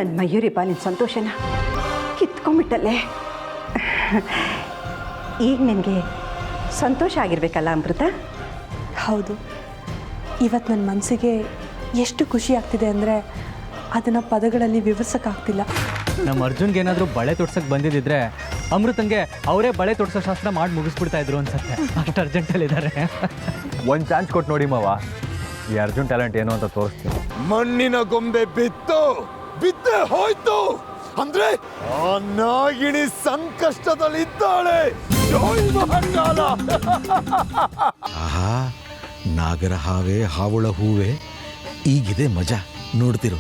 ನನ್ನ ಮಯೂರಿ ಬಾ ನಿನ್ನ ಸಂತೋಷನ ಕಿತ್ಕೊಂಡ್ಬಿಟ್ಟಲ್ಲೇ. ಈಗ ನಿನಗೆ ಸಂತೋಷ ಆಗಿರ್ಬೇಕಲ್ಲ ಅಮೃತ? ಹೌದು, ಇವತ್ತು ನನ್ನ ಮನಸ್ಸಿಗೆ ಎಷ್ಟು ಖುಷಿ ಆಗ್ತಿದೆ ಅಂದರೆ ಅದನ್ನು ಪದಗಳಲ್ಲಿ ವಿವರಿಸೋಕ್ಕಾಗ್ತಿಲ್ಲ. ನಮ್ಮ ಅರ್ಜುನ್ಗೆ ಏನಾದರೂ ಬಳೆ ತೊಡ್ಸಕ್ಕೆ ಬಂದಿದ್ದಿದ್ರೆ ಅಮೃತಂಗೆ ಅವರೇ ಬಳೆ ತೊಡ್ಸೋ ಶಾಸ್ತ್ರ ಮಾಡಿ ಮುಗಿಸ್ಬಿಡ್ತಾ ಇದ್ರು ಅನ್ಸುತ್ತೆ. ಅಷ್ಟು ಅರ್ಜೆಂಟಲ್ಲಿದ್ದಾರೆ. ಒಂದು ಚಾನ್ಸ್ ಕೊಟ್ಟು ನೋಡಿ ಮಾವ, ಈ ಅರ್ಜುನ್ ಟ್ಯಾಲೆಂಟ್ ಏನು ಅಂತ ತೋರಿಸ್ತೀನಿ. ಮಣ್ಣಿನ ಗೊಂಬೆ ಬಿದ್ದೆ ಹೋಯ್ತು ಅಂದ್ರೆ ಆ ನಾಗಿಣಿ ಸಂಕಷ್ಟದಲ್ಲಿದ್ದಾಳೆ. ಆಹಾ, ನಾಗರ ಹಾವೆ ಹಾವುಳ ಹೂವೆ, ಈಗಿದೆ ಮಜಾ, ನೋಡ್ತಿರು.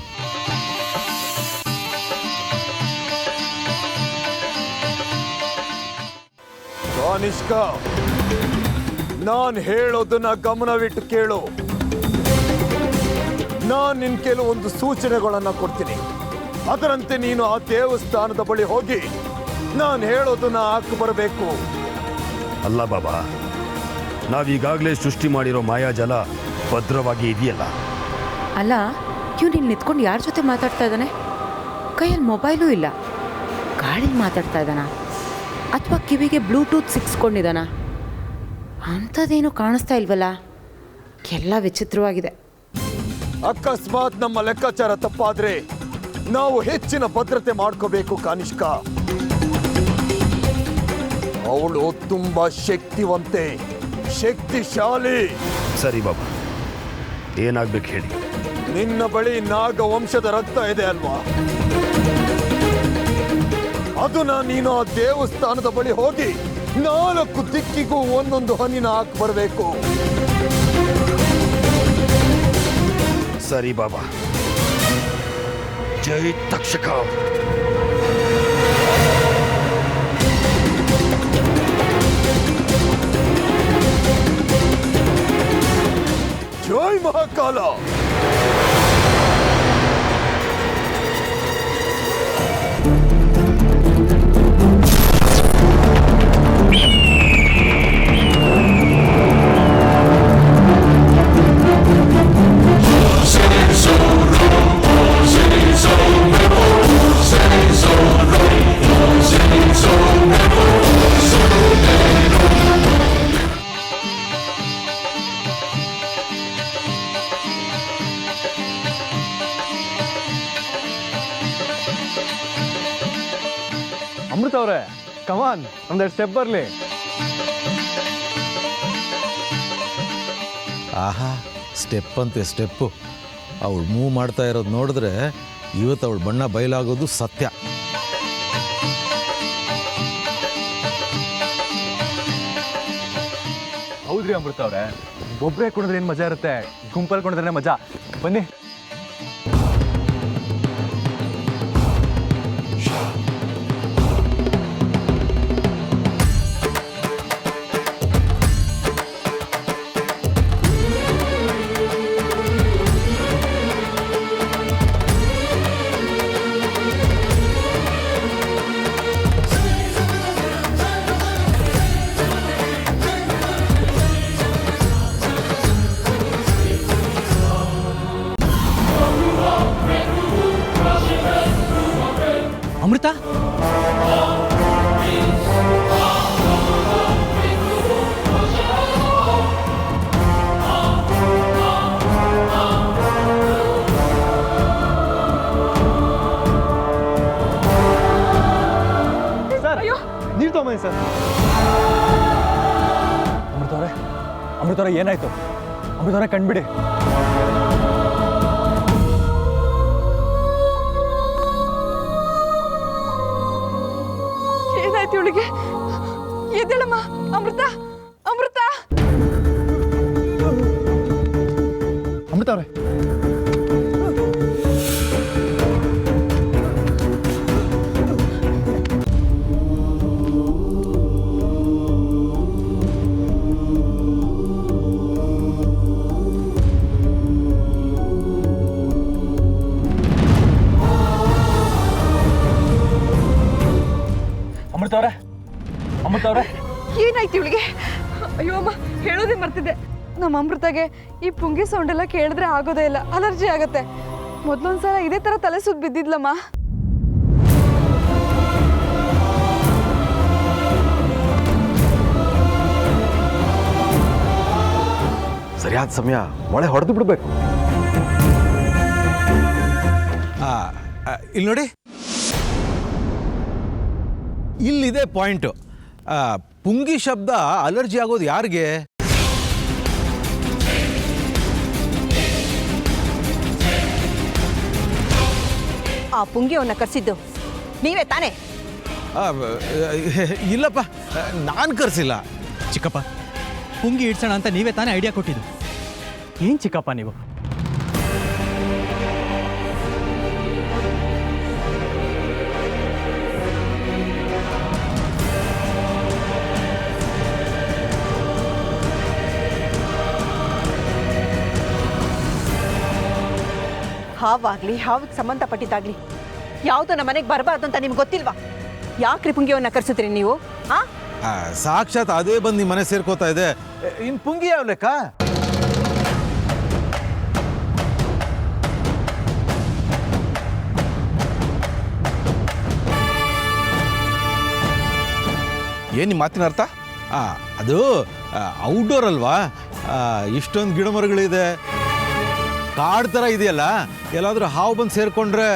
ಕಾನಿಷ್ಕ, ನಾನ್ ಹೇಳೋದನ್ನ ಗಮನವಿಟ್ಟು ಕೇಳು. ನಾನ್ ನಿನ್ ಕೆಲವೊಂದು ಸೂಚನೆಗಳನ್ನ ಕೊಡ್ತೀನಿ. ಅದರಂತೆ ನೀನು ಆ ದೇವಸ್ಥಾನದ ಬಳಿ ಹೋಗಿ ನಾನು ಹೇಳೋದನ್ನ ಹಾಕಿ ಬರಬೇಕು. ಅಲ್ಲ ಬಾಬಾ, ನಾವೀಗಾಗಲೇ ಸೃಷ್ಟಿ ಮಾಡಿರೋ ಮಾಯಾಜಲ ಭದ್ರವಾಗಿ ಇದೆಯಲ್ಲ. ಅಲ್ಲ, ಇವ್ನು ಇಲ್ಲಿ ನಿಂತ್ಕೊಂಡು ಯಾರ ಜೊತೆ ಮಾತಾಡ್ತಾ ಇದ್ದಾನೆ? ಕೈಯಲ್ಲಿ ಮೊಬೈಲೂ ಇಲ್ಲ, ಗಾಡೀಲಿ ಮಾತಾಡ್ತಾ ಇದ್ದಾನ ಅಥವಾ ಕಿವಿಗೆ ಬ್ಲೂಟೂತ್ ಸಿಕ್ಸ್ಕೊಂಡಿದ್ದಾನ? ಅಂಥದ್ದೇನು ಕಾಣಿಸ್ತಾ ಇಲ್ವಲ್ಲ, ಎಲ್ಲ ವಿಚಿತ್ರವಾಗಿದೆ. ಅಕಸ್ಮಾತ್ ನಮ್ಮ ಲೆಕ್ಕಾಚಾರ ತಪ್ಪಾದ್ರೆ ನಾವು ಹೆಚ್ಚಿನ ಭದ್ರತೆ ಮಾಡ್ಕೋಬೇಕು ಕಾನಿಷ್ಕ. ಅವಳು ತುಂಬಾ ಶಕ್ತಿವಂತೆ, ಶಕ್ತಿಶಾಲಿ. ಸರಿ ಬಾಬಾ, ಏನಾಗ್ಬೇಕು ಹೇಳಿ. ನಿನ್ನ ಬಳಿ ನಾಗ ವಂಶದ ರಕ್ತ ಇದೆ ಅಲ್ವಾ? ಅದನ್ನ ನೀನು ಆ ದೇವಸ್ಥಾನದ ಬಳಿ ಹೋಗಿ 4 ದಿಕ್ಕಿಗೂ ಒಂದೊಂದು ಹನಿನ ಹಾಕಿ ಬರಬೇಕು. ಸರಿ ಬಾಬಾ. ಜೈ ತಕ್ಷಕ. ಜೈ ಮಹಾಕಾಲ. ಅಮೃತ ಅವರೇ, ಕಮಾನ್, ಒಂದೆರಡು ಸ್ಟೆಪ್ ಬರಲಿ. ಆಹಾ, ಸ್ಟೆಪ್ ಅಂತೆ ಸ್ಟೆಪ್ಪು. ಅವಳು ಮೂವ್ ಮಾಡ್ತಾ ಇರೋದು ನೋಡಿದ್ರೆ ಇವತ್ತು ಅವಳು ಬಣ್ಣ ಬಯಲಾಗೋದು ಸತ್ಯ. ಹೌದ್ರಿ ಅಮೃತ ಅವರೇ, ಒಬ್ಬರೇ ಕುಣಿದ್ರೆ ಏನು ಮಜಾ ಇರುತ್ತೆ, ಗುಂಪಲ್ಲಿ ಕುಣಿದ್ರೆ ಮಜಾ. ಬನ್ನಿ. ಅಮೃತ, ಸರ್ ನೀರು ತಗೊಂಬನ್ನಿ ಸರ್. ಅಮೃತ ಅವರೇ ಏನಾಯ್ತು? ಅಮೃತ ಅವರೇ ಕಣ್ಬಿಡಿ. ಏನಾಯ್ತು ಇವಳಿಗೆ? ಎದ್ದೇಳಮ್ಮ ಅಮೃತ, ಅಮೃತ. ಅಮೃತ ಅವರೇ, ಅಮೃತ ಅವರೇ, ಏನಾಯ್ತು ಇವಳಿಗೆ? ಅಯ್ಯೋ ಅಮ್ಮ, ಹೇಳೋದೇ ಮರ್ತಿದ್ದೆ. ನಮ್ಮ ಅಮೃತಗೆ ಈ ಪುಂಗಿ ಸೌಂಡ್ ಎಲ್ಲ ಕೇಳಿದ್ರೆ ಆಗೋದೇ ಇಲ್ಲ, ಅಲರ್ಜಿ ಆಗತ್ತೆ. ಮೊದ್ಲೊಂದ್ಸಲ ಇದೇ ಥರ ತಲೆ ಸುತ್ತ ಬಿದ್ದಿದ್ಲಮ್ಮ. ಸರಿಯಾದ ಸಮಯ ಮಳೆ ಹೊಡೆದು ಬಿಡಬೇಕು. ಇಲ್ಲಿ ನೋಡಿ, ಇಲ್ಲಿದೆ ಪಾಯಿಂಟು. ಪುಂಗಿ ಶಬ್ದ ಅಲರ್ಜಿ ಆಗೋದು ಯಾರಿಗೆ? ಆ ಪುಂಗಿಯವನ್ನ ಕರೆಸಿದ್ದು ನೀವೇ ತಾನೇ? ಇಲ್ಲಪ್ಪ, ನಾನು ಕರೆಸಿಲ್ಲ. ಚಿಕ್ಕಪ್ಪ, ಪುಂಗಿ ಇಡ್ಸೋಣ ಅಂತ ನೀವೇ ತಾನೇ ಐಡಿಯಾ ಕೊಟ್ಟಿದ್ದು. ಏನು ಚಿಕ್ಕಪ್ಪ ನೀವು? ಹಾವಾಗ್ಲಿ, ಹಾವಿಗೆ ಸಂಬಂಧಪಟ್ಟಿದ್ದಾಗ್ಲಿ ಯಾವುದೋ ನಮ್ಮ ಮನೆಗೆ ಬರಬಾರ್ದು ಅಂತ ನಿಮ್ಗೆ ಗೊತ್ತಿಲ್ವಾ? ಯಾಕ್ರಿ ಪುಂಗಿಯವನ್ನ ಕರೆಸಿದ್ರಿ ನೀವು? ಸಾಕ್ಷಾತ್ ಅದೇ ಬಂದು ನಿಮ್ಮ ಮನೆ ಸೇರ್ಕೋತಾ ಇದೆ. ಇನ್ನು ಪುಂಗಿ ಯಾವ ಲೆಕ್ಕ? ಏನು ನಿಮ್ಮ ಮಾತಿನ ಅರ್ಥ? ಅದು ಔಟ್ಡೋರ್ ಅಲ್ವಾ, ಇಷ್ಟೊಂದು ಗಿಡ ಮರಗಳಿದೆ, ಕಾಡು ಥರ ಇದೆಯಲ್ಲ, ಎಲ್ಲಾದರೂ ಹಾವು ಬಂದು ಸೇರಿಕೊಂಡ್ರೆ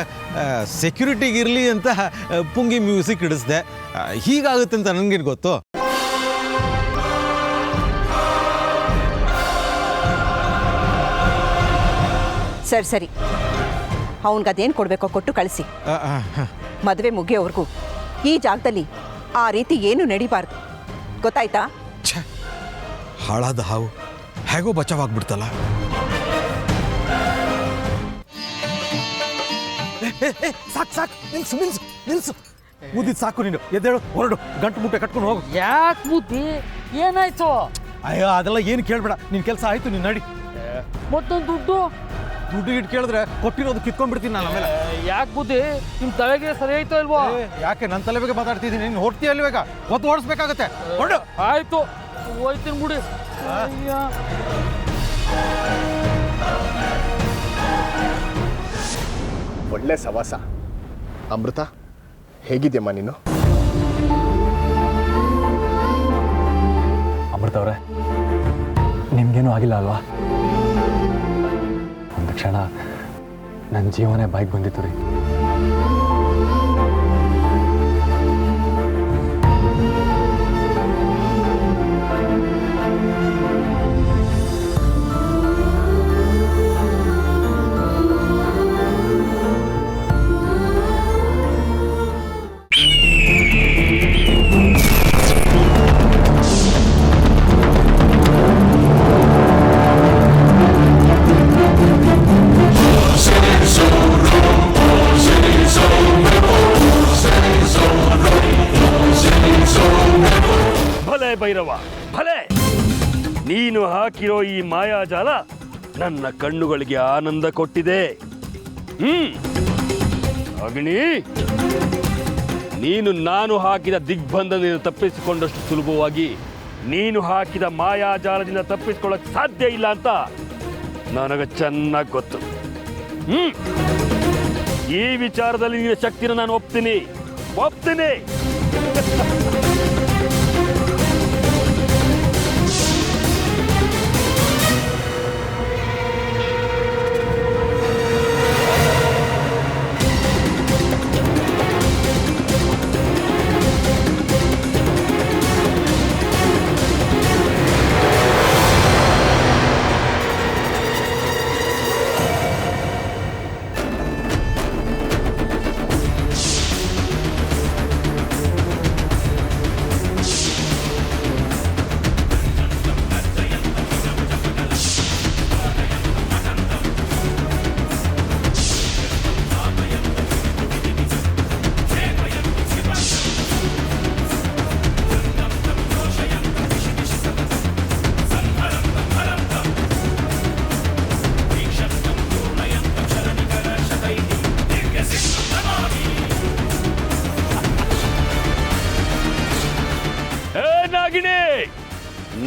ಸೆಕ್ಯೂರಿಟಿಗಿರಲಿ ಅಂತ ಪುಂಗಿ ಮ್ಯೂಸಿಕ್ ಇಡಿಸ್ದೆ. ಹೀಗಾಗುತ್ತೆ ಅಂತ ನನಗೇನು ಗೊತ್ತು? ಸರಿ ಸರಿ, ಅವನಿಗೆ ಅದೇನು ಕೊಡಬೇಕೋ ಕೊಟ್ಟು ಕಳಿಸಿ. ಮದುವೆ ಮುಗಿಯೋವರೆಗೂ ಈ ಜಾಗದಲ್ಲಿ ಆ ರೀತಿ ಏನು ನಡಿಬಾರ್ದು, ಗೊತ್ತಾಯ್ತಾ? ಹಾಳಾದ ಹಾವು ಹೇಗೋ ಬಚಾವಾಗ್ಬಿಡ್ತಲ್ಲ. ಸಾಕು ಸಾಕು, ನಿಲ್ಸು ನಿಲ್ಸು ನಿಲ್ಸು, ಮುದ್ದಿದ್ದು ಸಾಕು. ನೀನು ಎದ್ದೇಳು, ಹೊರಡು, ಗಂಟು ಮುಟ್ಟೆ ಕಟ್ಕೊಂಡು ಹೋಗು. ಯಾಕೆ ಬುದ್ಧಿ ಏನಾಯ್ತು? ಅಯ್ಯೋ ಅದೆಲ್ಲ ಏನು ಕೇಳಬೇಡ, ನಿನ್ನ ಕೆಲಸ ಆಯ್ತು, ನೀನು ನಡಿ. ಮತ್ತೊಂದು ದುಡ್ಡು ಇಟ್ಟು ಕೇಳಿದ್ರೆ ಕೊಟ್ಟಿರೋದು ಕಿತ್ಕೊಂಡ್ಬಿಡ್ತೀನಿ ನಾನು ಆಮೇಲೆ. ಯಾಕೆ ಬುದ್ಧಿ ನಿಮ್ಮ ತಲೆಗೆ ಸರಿ ಆಯ್ತೋ ಇಲ್ವೋ? ಯಾಕೆ ನನ್ನ ತಲೆ ಬಗ್ಗೆ ಮಾತಾಡ್ತಿದ್ದೀನಿ? ನೀನು ಹೊಡ್ತೀಯ ಅಲ್ವೇಗ, ಒತ್ತು ಓಡಿಸ್ಬೇಕಾಗತ್ತೆ. ಹೊರಡು. ಆಯ್ತು, ಹೋಯ್ತೀನಿ ಬಿಡಿ. ಒಳ್ಳೆ ಸವಾಸ. ಅಮೃತ, ಹೇಗಿದೆಯಮ್ಮ ನೀನು? ಅಮೃತ ಅವರೇ, ನಿಮ್ಗೇನೂ ಆಗಿಲ್ಲ ಅಲ್ವಾ? ಒಂದು ಕ್ಷಣ ನನ್ನ ಜೀವನೇ ಬಾಯಿಗೆ ಬಂದಿತ್ತು ರೀ. ಭೈರವ, ಭಲೆ ನೀನು ಹಾಕಿರೋ ಈ ಮಾಯಾಜಾಲ ನನ್ನ ಕಣ್ಣುಗಳಿಗೆ ಆನಂದ ಕೊಟ್ಟಿದೆ. ಅಗ್ನಿ, ನೀನು ನಾನು ಹಾಕಿದ ದಿಗ್ಬಂಧನದಿಂದ ತಪ್ಪಿಸಿಕೊಂಡಷ್ಟು ಸುಲಭವಾಗಿ ನೀನು ಹಾಕಿದ ಮಾಯಾಜಾಲದಿಂದ ತಪ್ಪಿಸಿಕೊಳ್ಳಕ್ಕೆ ಸಾಧ್ಯ ಇಲ್ಲ ಅಂತ ನನಗೆ ಚೆನ್ನಾಗಿ ಗೊತ್ತು. ಈ ವಿಚಾರದಲ್ಲಿ ನಿನ್ನ ಶಕ್ತಿನ ನಾನು ಒಪ್ತೀನಿ.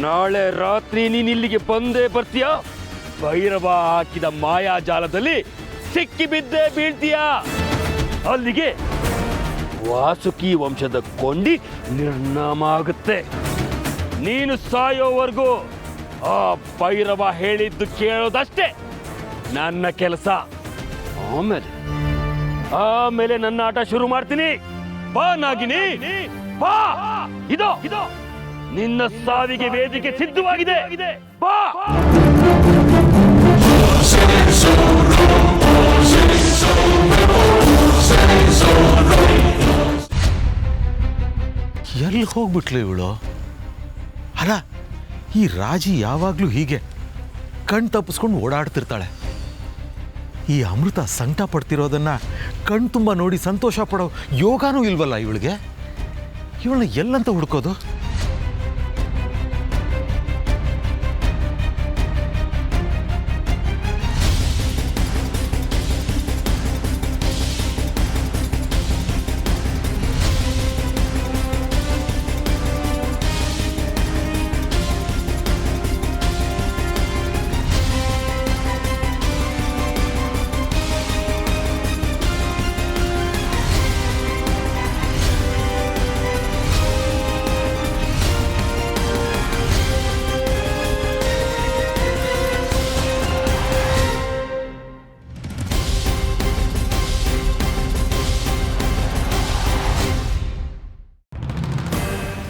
ನಾಳೆ ರಾತ್ರಿ ನೀನ್ ಇಲ್ಲಿಗೆ ಬಂದೇ ಬರ್ತೀಯ. ಭೈರವ ಹಾಕಿದ ಮಾಯಾಜಾಲದಲ್ಲಿ ಸಿಕ್ಕಿ ಬಿದ್ದೇ ಬೀಳ್ತೀಯಾ. ಅಲ್ಲಿಗೆ ವಾಸುಕಿ ವಂಶದ ಕೊಂಡಿ ನಿರ್ನಾಮ ಆಗುತ್ತೆ. ನೀನು ಸಾಯೋವರೆಗೂ ಆ ಭೈರವ ಹೇಳಿದ್ದು ಕೇಳೋದಷ್ಟೇ ನನ್ನ ಕೆಲಸ. ಆಮೇಲೆ ನನ್ನ ಆಟ ಶುರು ಮಾಡ್ತೀನಿ. ಬಾ ನಾಗಿನಿ, ಬಾ. ಇದೋ ನಿನ್ನ ಸಾವಿಗೆ ವೇದಿಕೆ ಸಿದ್ಧವಾಗಿದೆ. ಬಾ. ಎಲ್ಲಿ ಹೋಗ್ಬಿಟ್ಲು ಇವಳು? ಅಲ್ಲ, ಈ ರಾಜಿ ಯಾವಾಗಲೂ ಹೀಗೆ ಕಣ್ ತಪ್ಪಿಸ್ಕೊಂಡು ಓಡಾಡ್ತಿರ್ತಾಳೆ. ಈ ಅಮೃತ ಸಂಕಟ ಪಡ್ತಿರೋದನ್ನ ಕಣ್ ತುಂಬ ನೋಡಿ ಸಂತೋಷ ಪಡೋ ಯೋಗಾನೂ ಇಲ್ವಲ್ಲ ಇವಳಿಗೆ. ಇವಳನ್ನ ಎಲ್ಲಂತ ಹುಡ್ಕೋದು?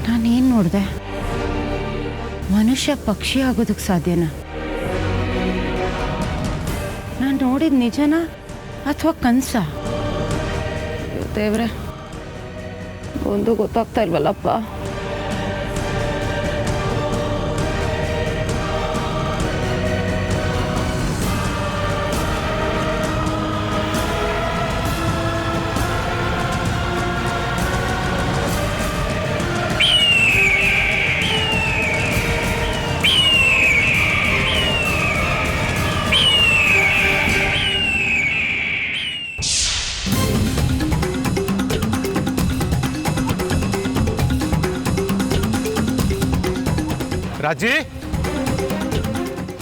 ನಾನೇನು ನೋಡಿದೆ? ಮನುಷ್ಯ ಪಕ್ಷಿ ಆಗೋದಕ್ಕೆ ಸಾಧ್ಯನಾ? ನಾನು ನೋಡಿದ ನಿಜನಾ ಅಥವಾ ಕನಸ? ದೇವ್ರೆ, ಒಂದು ಗೊತ್ತಾಗ್ತಾ ಇಲ್ವಲ್ಲಪ್ಪ. ರಾಜಿ,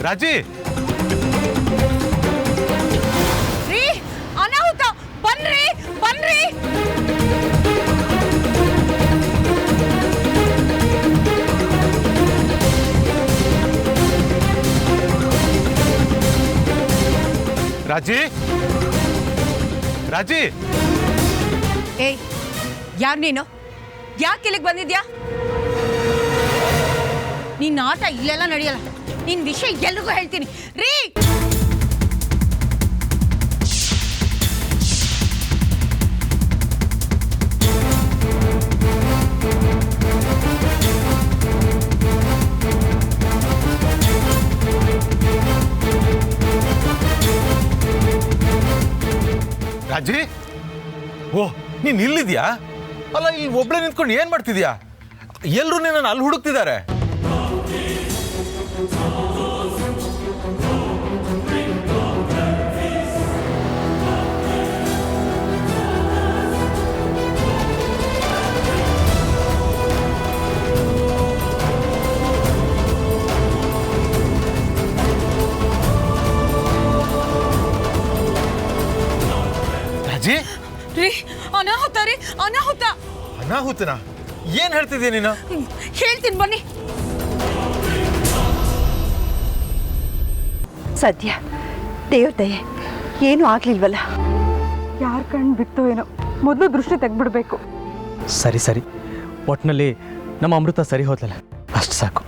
ರಾಜಿ, ರೀ, ಅನಾಹುತ! ಬನ್ರಿ, ಬನ್ರಿ. ರಾಜಿ, ರಾಜಿ. ಏಯ್, ಯಾರು ನೀನು? ಯಾಕೆ ಇಲ್ಲಿಗೆ ಬಂದಿದ್ಯಾ? ನಿನ್ನ ಆಟ ಇಲ್ಲೆಲ್ಲ ನಡೆಯಲ್ಲ. ನಿನ್ನ ವಿಷಯ ಎಲ್ರಿಗೂ ಹೇಳ್ತೀನಿ. ರೀ, ರಾಜಿ, ಓ, ನೀನ್ ಇಲ್ಲಿದ್ಯಾ? ಅಲ್ಲ, ಇಲ್ಲಿ ಒಬ್ಳೆ ನಿಂತ್ಕೊಂಡು ಏನ್ ಮಾಡ್ತಿದ್ಯಾ? ಎಲ್ಲರೂ ನಿನ್ನನ್ನು ಅಲ್ಲಿ ಹುಡುಕ್ತಿದ್ದಾರೆ. ರಾಜಿ, ರೀ, ಅನಾಹುತ ರೀ, ಅನಾಹುತ. ಅನಾಹುತನ? ಏನ್ ಹೇಳ್ತಿದ್ಯಾ ನೀನು? ಹೇಳ್ತೀನಿ ಬನ್ನಿ. ಸದ್ಯ ದೇವ್ರ ದಯೆ ಏನೂ ಆಗ್ಲಿಲ್ವಲ್ಲ. ಯಾರ ಕಣ್ಣು ಬಿತ್ತು ಏನೋ, ಮೊದಲು ದೃಷ್ಟಿ ತೆಗ್ಬಿಡ್ಬೇಕು. ಸರಿ ಸರಿ, ಒಟ್ಟಿನಲ್ಲಿ ನಮ್ಮ ಅಮೃತ ಸರಿ ಹೋದ್ಲಲ್ಲ, ಅಷ್ಟು ಸಾಕು.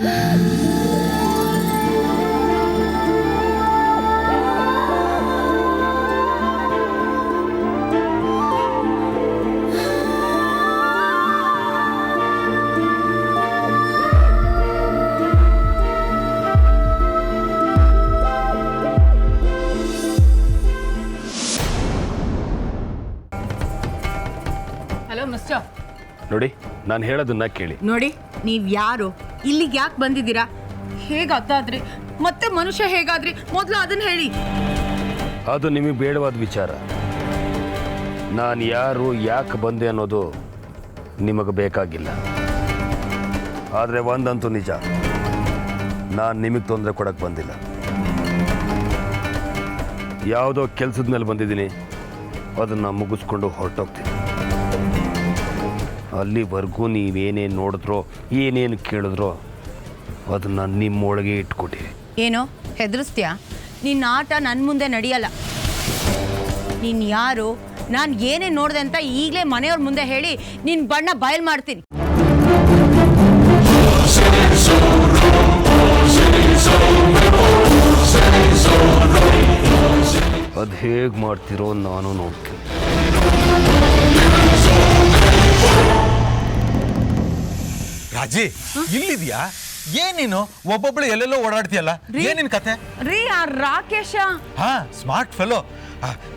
ಹಲೋ ಮಿಸ್ಟರ್, ನೋಡಿ, ನಾನು ಹೇಳೋದನ್ನ ಕೇಳಿ. ನೋಡಿ, ನೀವ್ ಯಾರು, ಇಲ್ಲಿಗೆ ಯಾಕೆ ಬಂದಿದ್ದೀರಾ, ಹೇಗಾದ್ರಿ, ಮತ್ತೆ ಮನುಷ್ಯ ಹೇಗಾದ್ರಿ, ಮೊದಲು ಅದನ್ನ ಹೇಳಿ. ಅದು ನಿಮಗೆ ಬೇಡವಾದ ವಿಚಾರ. ನಾನು ಯಾರು, ಯಾಕೆ ಬಂದೆ ಅನ್ನೋದು ನಿಮಗೆ ಬೇಕಾಗಿಲ್ಲ. ಆದರೆ ಒಂದಂತೂ ನಿಜ, ನಾನು ನಿಮಗೆ ತೊಂದರೆ ಕೊಡಕ್ಕೆ ಬಂದಿಲ್ಲ. ಯಾವುದೋ ಕೆಲಸದ ಮೇಲೆ ಬಂದಿದ್ದೀನಿ, ಅದನ್ನು ಮುಗಿಸ್ಕೊಂಡು ಹೊರಟೋಗ್ತೀನಿ. ಅಲ್ಲಿವರೆಗೂ ನೀವೇನೇನು ನೋಡಿದ್ರೋ ಏನೇನು ಕೇಳಿದ್ರೋ ಅದನ್ನು ನಿಮ್ಮೊಳಗೆ ಇಟ್ಕೊಟ್ಟಿರಿ. ಏನೋ ಹೆದರಿಸ್ತೀಯಾ? ನಿನ್ನ ಆಟ ನನ್ನ ಮುಂದೆ ನಡೆಯಲ್ಲ. ನೀನು ಯಾರು, ನಾನು ಏನೇನು ನೋಡಿದೆ ಅಂತ ಈಗಲೇ ಮನೆಯವ್ರ ಮುಂದೆ ಹೇಳಿ ನಿನ್ನ ಬಣ್ಣ ಬಯಲು ಮಾಡ್ತೀನಿ. ಅದು ಹೇಗೆ ಮಾಡ್ತಿರೋ ನಾನು ನೋಡ್ತೀನಿ. ರಾಜಿ ಇಲ್ಲಿದ್ಯಾ? ಏನೇನು ಒಬ್ಬೊಬ್ಳು ಎಲ್ಲೆಲ್ಲೋ ಓಡಾಡ್ತೀಯಲ್ಲ, ಏನಿನ್ ಕತೆ? ರೀ ಆ ರಾಕೇಶ ಹಾ, ಸ್ಮಾರ್ಟ್ ಫೆಲೋ.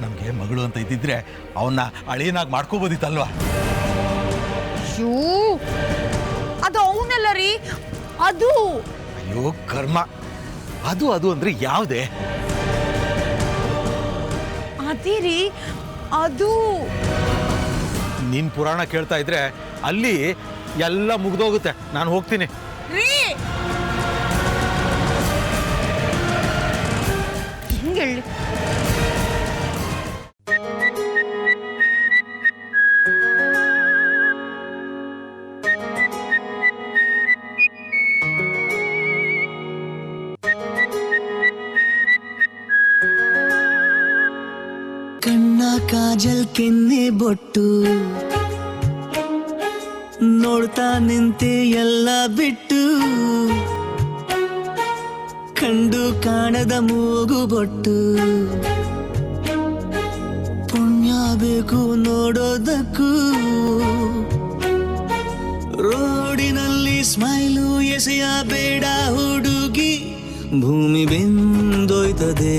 ನಮ್ಗೆ ಮಗಳು ಅಂತ ಇದ್ದಿದ್ರೆ ಅವನ್ನ ಅಳಿಯನಾಗಿ ಮಾಡ್ಕೋಬೋದಿತ್ತಲ್ವಾ? ಅದು ಅವನಲ್ಲ ರೀ, ಅದು. ಅಯ್ಯೋ ಕರ್ಮ, ಅದು ಅದು ಅಂದ್ರೆ ಯಾವ್ದೇ? ಅದೇ ರೀ, ಅದು. ನಿನ್ ಪುರಾಣ ಕೇಳ್ತಾ ಇದ್ರೆ ಅಲ್ಲಿ ಎಲ್ಲ ಮುಗ್ದೋಗುತ್ತೆ. ನಾನು ಹೋಗ್ತೀನಿ. ರೀ ಹಿಂಗೆ ಕಣ್ಣ ಕಾಜಲ್ ಕೆನ್ನೆ ಬೊಟ್ಟು ನೋಡ್ತಾ ನಿಂತೆ ಎಲ್ಲ ಬಿಟ್ಟು, ಕಂಡು ಕಾಣದ ಮೂಗು ಬೊಟ್ಟು ಪುಣ್ಯ ಬೇಕು ನೋಡೋದಕ್ಕೂ, ರೋಡಿನಲ್ಲಿ ಸ್ಮೈಲು ಎಸೆಯ ಬೇಡ ಹುಡುಗಿ, ಭೂಮಿ ಬೆಂದೋಯ್ತದೆ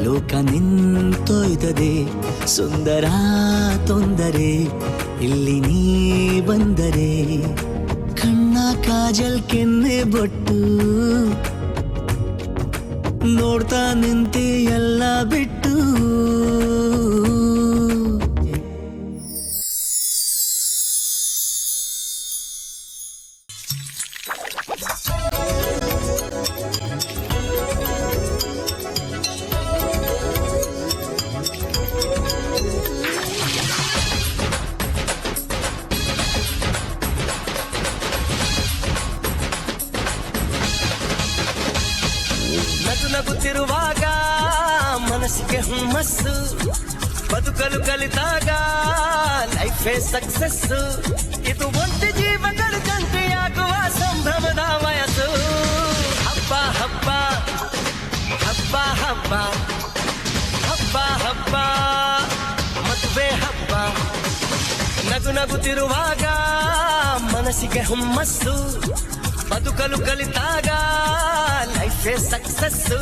ಲೋಕ ನಿಂತೋಯ್ತದೆ, ಸುಂದರ ತೊಂದರೆ ಇಲ್ಲಿ ನೀ ಬಂದರೆ, ಕಣ್ಣ ಕಾಜಲ್ ಕೆನ್ನೆ ಬೊಟ್ಟು ನೋಡ್ತಾ ನಿಂತೆ ಎಲ್ಲ ಬಿಟ್ಟು. ನಗುತ್ತಿರುವಾಗ ಮನಸ್ಸಿಗೆ ಹುಮ್ಮಸ್ಸು, ಬದುಕಲು ಕಲಿತಾಗ ಲೈಫೇ ಸಕ್ಸಸ್ಸು, ಇದು ಒಂಟಿ ಜೀವಗಳ ಜಂಟಿಯಾಗುವ ಸಂಭ್ರಮದ ವಯಸ್ಸು. ಹಬ್ಬ ಹಬ್ಬ ಹಬ್ಬ ಹಬ್ಬ ಹಬ್ಬ ಹಬ್ಬ ಮದುವೆ ಹಬ್ಬ, ನಗು ನಗುತ್ತಿರುವಾಗ ಮನಸ್ಸಿಗೆ ಹುಮ್ಮಸ್ಸು, ಬದುಕಲು ಕಲಿತಾಗ ಲೈಫೇ ಸಕ್ಸಸ್ಸು,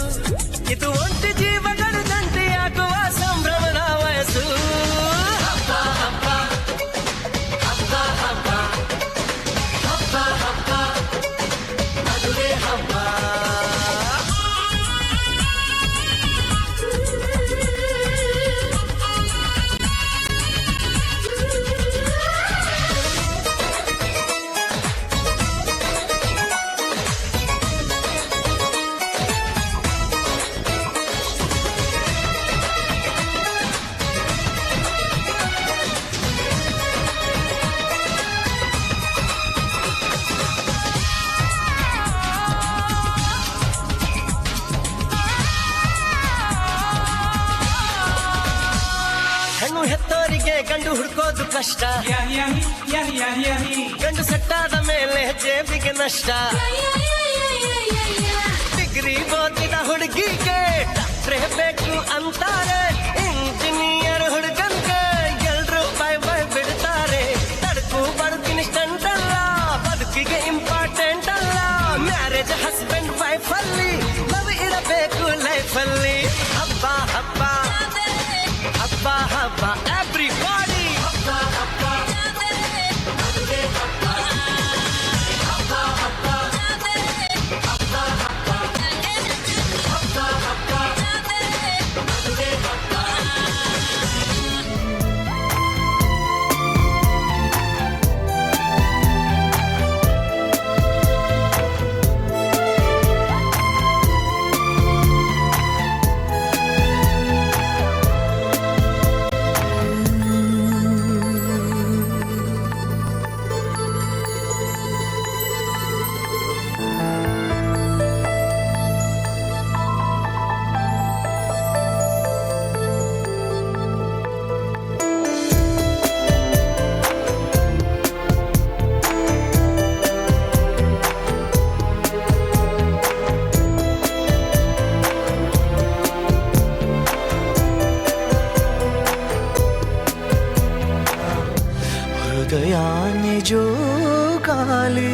ಇದು ಒಂಟಿ ಜೀವಗಳು ಜಂಟಿಯಾಗುವ ಸಂಭ್ರಮದ ವಯಸ್ಸು. ಹಬ್ಬ ಹಬ್ಬ ಹಬ್ಬ ಹಬ್ಬ ಹಬ್ಬ ಹಬ್ಬ ಮದುವೆ ಹಬ್ಬ. ಹೆಣ್ಣು ಹೆತ್ತೋರಿಗೆ ಗಂಡು ಹುಡ್ಕೋದು ಕಷ್ಟ, ಗಂಡು ಸೆಟ್ಟಾದ ಮೇಲೆ ಜೇಬಿಗೆ ನಷ್ಟ. ಡಿಗ್ರಿ ಓದಿದ ಹುಡುಗಿಗೆ ಡಾಕ್ಟ್ರೇ ಬೇಕು ಅಂತಾರೆ, ಇಂಜಿನಿಯರ್ ಹುಡುಗಂಗೆ ಎಲ್ರು ಬೈ ಬೈ ಬಿಡ್ತಾರೆ. ತಡಕು ಬದುಕಿನ ಸ್ಟಂಟ್ ಅಲ್ಲ, ಬದುಕಿಗೆ ಇಂಪಾರ್ಟೆಂಟ್ ಅಲ್ಲ, ಮ್ಯಾರೇಜ್ ಹಸ್ಬೆಂಡ್ ವೈಫ್ ಅಲ್ಲಿ ಲವ್ ಇರಬೇಕು ಲೈಫ್ ಅಲ್ಲಿ. ಹಬ್ಬ ಹಬ್ಬ ಹಬ್ಬ ಹಬ್ಬ ಎವ್ರಿಬಾಡಿ, ಹಬ್ಬ ಹಬ್ಬ ಮದುವೆ ಹಬ್ಬ, ಹಬ್ಬ ಹಬ್ಬ ಹಬ್ಬ ಹಬ್ಬ ಹಬ್ಬ ಹಬ್ಬ ಮದುವೆ ಹಬ್ಬ. ಜೋಕಾಲಿ